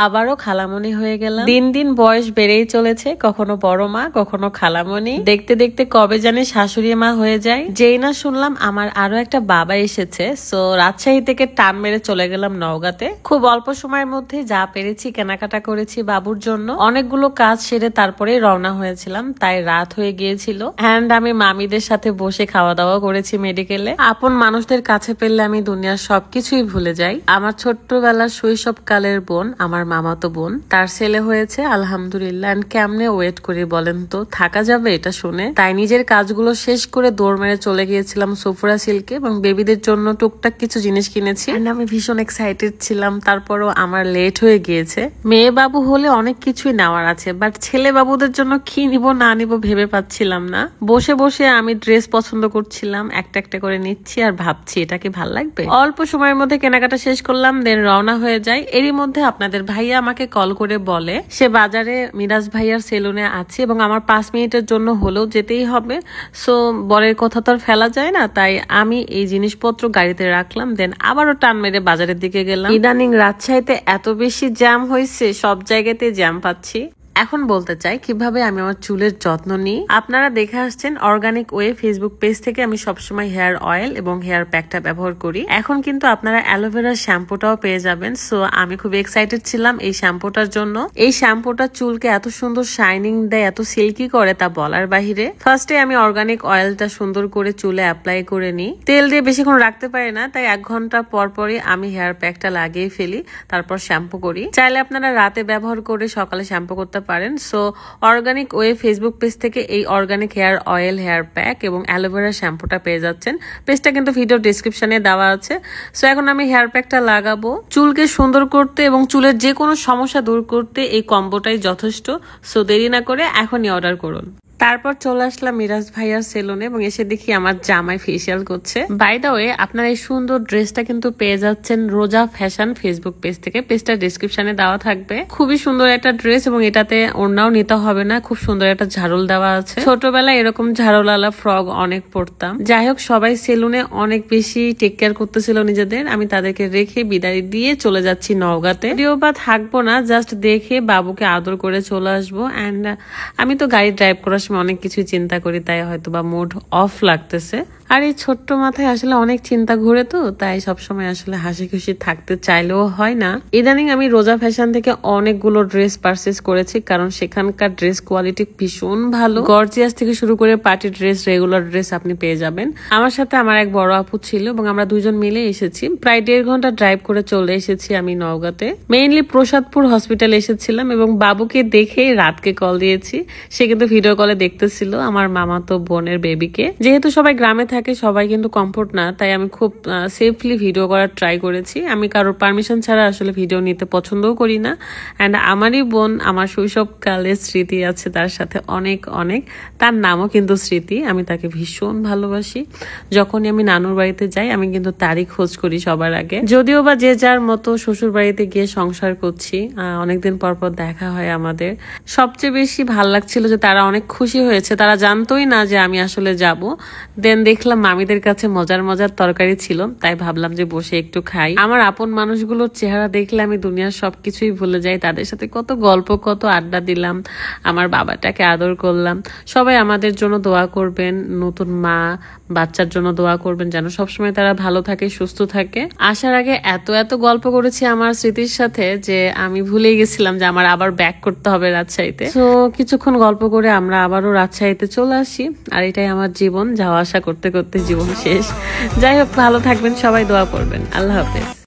আবারও খালামণি হয়ে গেলাম। দিন দিন বয়স বেড়েই চলেছে, কখনো বড় মা কখনো খালামণি, দেখতে দেখতে কবে জানি শাশুড়ি মা হয়ে যায়। যেই না শুনলাম আমার আরো একটা বাবা এসেছে, সো রাজশাহী থেকে টান মেরে চলে গেলাম নওগাঁতে। খুব অল্প সময়ের মধ্যে যা পেরেছি কেনাকাটা করেছি বাবুর জন্য। অনেকগুলো কাজ সেরে তারপরে রওনা হয়েছিলাম, তাই রাত হয়ে গিয়েছিল। অ্যান্ড আমি মামিদের সাথে বসে খাওয়া দাওয়া করেছি মেডিকেলে। আপন মানুষদের কাছে পেলে আমি দুনিয়ার সবকিছুই ভুলে যাই। আমার ছোট্টবেলার শৈশবকালের বোন, আমার মামাতো বোন, তার ছেলে হয়েছে আলহামদুলিল্লাহ। এন্ড কেমনে ওয়েট করি বলেন তো, থাকা যাবে এটা শুনে? তাই নিজের কাজগুলো শেষ করে দৌড় মেরে চলে গিয়েছিলাম সোফরা সিল্কে এবং বেবিদের জন্য টুকটাক কিছু জিনিস কিনেছি। আমি ভীষণ এক্সাইটেড ছিলাম, তারপরও আমার লেট হয়ে গিয়েছে। মেয়ে বাবু হলে অনেক কিছুই নেওয়ার আছে, বাট ছেলে বাবুদের জন্য কি নিব না নিব ভেবে পাচ্ছিলাম না। বসে বসে আমি ড্রেস পছন্দ করছিলাম, একটা একটা করে নিচ্ছি আর ভাবছি এটা কি ভাল লাগবে। অল্প সময়ের মধ্যে কেনাকাটা শেষ করলাম, দেন রওনা হয়ে যায়। এরই মধ্যে আপনাদের ভাইয়া আমাকে কল করে বলে সে বাজারে মিরাজ ভাইয়ার সেলুনে আছে এবং আমার 5 মিনিটের জন্য হলেও যেতেই হবে। সো বরের কথা তো আর ফেলা যায় না, তাই আমি এই জিনিসপত্র গাড়িতে রাখলাম, দেন আবারও টান মেরে বাজারের দিকে গেলাম। ইদানিং রাজশাহীতে এত বেশি জ্যাম হয়েছে, সব জায়গাতে জ্যাম পাচ্ছি। এখন বলতে চাই কিভাবে আমি আমার চুলের যত্ন নিই। আপনারা দেখে আসছেন অর্গানিক ওয়ে ফেসবুক পেজ থেকে আমি সবসময় হেয়ার অয়েল এবং হেয়ার প্যাকটা ব্যবহার করি। এখন কিন্তু আপনারা অ্যালোভেরা শ্যাম্পুটাও পেয়ে যাবেন। সো আমি খুব এক্সাইটেড ছিলাম এই শ্যাম্পুটার জন্য। এই শ্যাম্পুটা চুলকে এত সুন্দর শাইনিং দেয়, এত সিল্কি করে তা বলার বাহিরে। ফার্স্টে আমি অর্গানিক অয়েলটা সুন্দর করে চুলে অ্যাপ্লাই করে নিই। তেল দিয়ে বেশিক্ষণ রাখতে পারি না, তাই 1 ঘন্টা পর পরই আমি হেয়ার প্যাকটা লাগিয়ে ফেলি, তারপর শ্যাম্পু করি। চাইলে আপনারা রাতে ব্যবহার করে সকালে শ্যাম্পু করতে পারেন। So organic way Facebook page থেকে এই organic hair oil, hair pack এবং অ্যালোভেরা শ্যাম্পুটা পেয়ে যাচ্ছেন। পেজটা কিন্তু ভিডিও ডেসক্রিপশনে দেওয়া আছে। সো এখন আমি হেয়ার প্যাকটা লাগাবো। চুলকে সুন্দর করতে এবং চুলের যে কোনো সমস্যা দূর করতে এই কম্বোটাই যথেষ্ট। সো দেরি না করে এখনই অর্ডার করুন। তারপর চলে আসলাম মিরাজ ভাইয়ার সেলুনে এবং এসে দেখি আমার জামাই ফেসিয়াল করছে। বাই দ্য ওয়ে, আপনার এই সুন্দর ড্রেসটা কিন্তু পেয়ে যাচ্ছেন রোজা ফ্যাশন ফেসবুক পেজ থেকে। পেজটা ডেসক্রিপশনে দেওয়া থাকবে। খুবই সুন্দর একটা ড্রেস এবং এটাতে ওড়নাও নিতে হবে না, খুব সুন্দর একটা ঝাড়ল দেওয়া আছে। ছোটবেলায় এরকম ঝাড়লালা ফ্রক অনেক পরতাম। যাই হোক, সবাই সেলুনে অনেক বেশি টেক কেয়ার করতেছিল নিজেদের। আমি তাদেরকে রেখে বিদায় দিয়ে চলে যাচ্ছি নওগাঁতে। যদিও বা থাকবো না, জাস্ট দেখে বাবুকে আদর করে চলে আসবো। অ্যান্ড আমি তো গাড়ি ড্রাইভ করার সময় অনেক কিছু চিন্তা করি, তাই হয়তো বা মুড অফ লাগতেছে। আর এই ছোট্ট মাথায় আসলে অনেক চিন্তা ঘুরে, তো তাই সবসময় আসলে হাসি খুশি থাকতে চাইলেও হয় না। ইদানিং আমি রোজা ফ্যাশন থেকে অনেকগুলো ড্রেস পারচেস করেছি, কারণ সেখানকার ড্রেস কোয়ালিটি ভীষণ ভালো। গর্জিয়াস থেকে শুরু করে পার্টি ড্রেস, রেগুলার ড্রেস আপনি পেয়ে যাবেন। আমার সাথে আমার এক বড় আপু ছিল এবং আমরা দুজন মিলে এসেছি। প্রায় 1.5 ঘন্টা ড্রাইভ করে চলে এসেছি আমি নওগাঁতে। মেইনলি প্রসাদপুর হসপিটালে এসেছিলাম এবং বাবুকে দেখে রাতকে কল দিয়েছি। সে কিন্তু ভিডিও কলে দেখতেছিল আমার মামাতো বোনের বেবিকে। যেহেতু সবাই গ্রামে থাকে, সবাই কিন্তু কমফোর্ট না, তাই আমি খুব সেফলি ভিডিও করার ট্রাই করেছি। আমি কারোর পারমিশন ছাড়া আসলে ভিডিও নিতে পছন্দও করি না। অ্যান্ড আমারই বোন, আমার শৈশবকালের স্মৃতি আছে তার সাথে অনেক অনেক। তার নামও কিন্তু স্মৃতি। আমি তাকে ভীষণ ভালোবাসি। যখনই আমি নানুর বাড়িতে যাই আমি কিন্তু তারই খোঁজ করি সবার আগে। যদিও বা যে যার মতো শ্বশুর বাড়িতে গিয়ে সংসার করছি, অনেকদিন পর পর দেখা হয় আমাদের। সবচেয়ে বেশি ভাল লাগছিল যে তারা অনেক খুশি হয়েছে। তারা জানতোই না যে আমি আসলে যাব। দেন দেখলাম মামিদের কাছে মজার মজার তরকারি ছিল, তাই ভাবলাম যে বসে একটু খাই। আমার আপন মানুষগুলোর চেহারা দেখলে আমি দুনিয়ার সবকিছুই ভুলে যাই। তাদের সাথে কত গল্প, কত আড্ডা দিলাম, আমার বাবাটাকে আদর করলাম। সবাই আমাদের জন্য দোয়া করবেন, নতুন মা বাচ্চার জন্য দোয়া করবেন যেন সবসময় তারা ভালো থাকে, সুস্থ থাকে। আসার আগে এত এত গল্প করেছি আমার স্মৃতির সাথে যে আমি ভুলে গেছিলাম যে আমার আবার ব্যাক করতে হবে রাজশাহীতে। তো কিছুক্ষণ গল্প করে আমরা আবারও রাজশাহীতে চলে আসি। আর এটাই আমার জীবন, যাওয়া আসা করতে করতে জীবন শেষ। যাই হোক, ভালো থাকবেন সবাই, দোয়া করবেন। আল্লাহ হাফেজ।